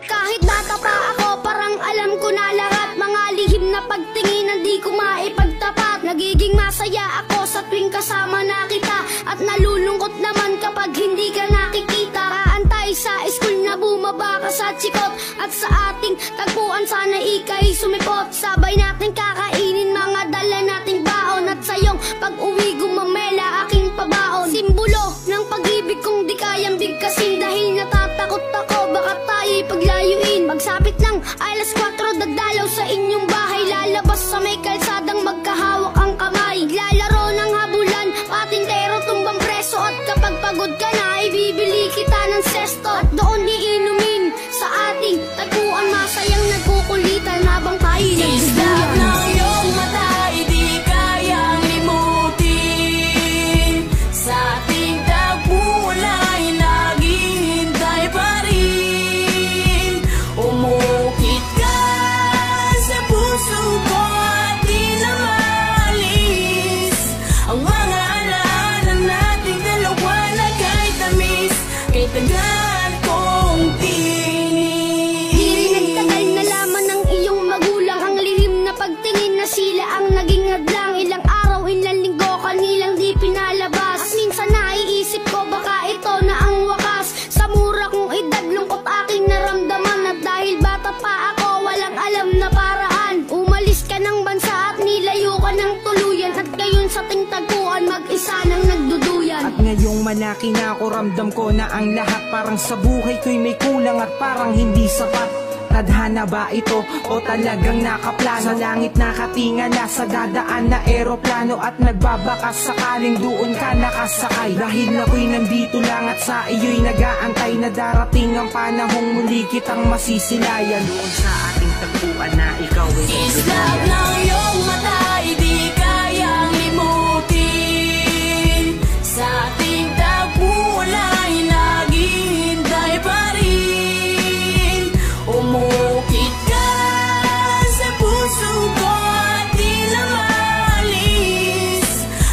Kahit bata pa ako, parang alam ko na lahat. Mga lihim na pagtingin, di ko maipagtapat. Nagiging masaya ako sa tuwing kasama na kita, at nalulungkot naman kapag hindi ka nakikita. Kaantay sa school na bumaba ka sa chikot, at sa ating tagpuan sana ika'y sumipot. Sabay natin kakainin mga dala nating baon, at sayong pag-uwi gumamela aking pabaon. Simbolo ng pag-ibig kong di kayang bigkasin, dahil natatakot ako baka tayo'y paglayuin. Pagsapit ng alas 4, dagdalaw sa inyong bahay, lalabas sa may kalsadang magkahawak ang kamay. Lalaro ng habulan, patintero tumbang preso, at kapag pagod ka na ay bibili kita ng sesto. At doon iinumin sa ating tagpuan, masayang nagkukulitan habang tayo'y nagduduyan. ng iyong mata ay di kayang limutin, sa ating tagpuan ay naghihintay pa rin. Umukit ka sa puso ko at di na maalis ang mga alaala nating dalawa na kay tamis, kay tagal kong tinis. Di rin nagtagal, nalaman ng iyong magulang ang lihim na pagtingin, na sila ang naging hadlang. Ilang araw, ilang linggo, kanilang di pinalabas. At minsan naiisip ko baka ito na ang wakas. Sa mura kong edad, lungkot aking naramdaman, at dahil bata pa ako, walang alam na paraan. Umalis ka ng bansa at nilayo ka ng tuluyan, at ngayon sa ting tagpuan mag-isa nang nagduduyan. At ngayong malaki na ako, ramdam ko na ang lahat parang sa buhay ko'y may kulang at parang hindi sapat. Tadhana ba ito o talagang nakaplano? Sa langit nakatingala, sa dadaan na eroplano, at nagbabakas sakaling doon ka nakasakay. Dahil ako'y nandito lang at sa iyo'y nag-aantay, na darating ang panahong muli kitang masisilayan. Doon sa ating tagpuan na ikaw ay Islap ng iyong mata ay di kayang limutin, sa ating tagpuan ay naghihintay pa rin. Umukit ka sa puso ko at di na maalis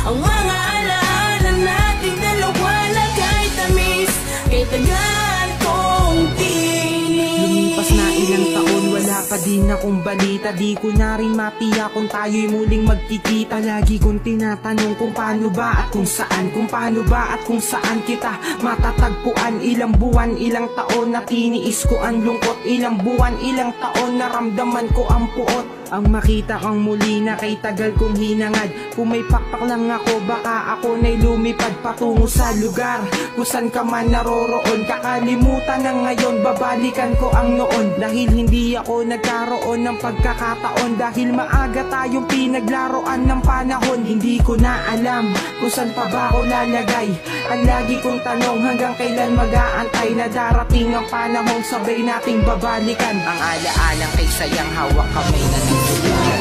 ang mga alaala nating dalawa na kay tamis, kay tagal kong tinis. Lumipas na ilang taon, wala pa din akong balita. Di ko na rin matiyak kung tayo'y muling magkikita. Lagi kong tinatanong kung paano ba at kung saan, kung paano ba at kung saan kita matatagpuan. Ilang buwan, ilang taon na tiniis ko ang lungkot, ilang buwan, ilang taon naramdaman ko ang puot. Ang makita kang muli na kay tagal kong hinangad. Kung may pakpak lang ako, baka ako na'y lumipad patungo sa lugar kung saan ka man naroroon. Kakalimutan na ngayon, babalikan ko ang noon. Dahil hindi ako nagkaroon ng pagkakataon, dahil maaga tayong pinaglaruan ng panahon. Hindi ko na alam kung saan pa ba ako lalagay. Ang lagi kong tanong, hanggang kailan mag-aantay na darating ang panahong sabay nating babalikan ang alaalang kay sayang hawak kamay na nagtuluyan.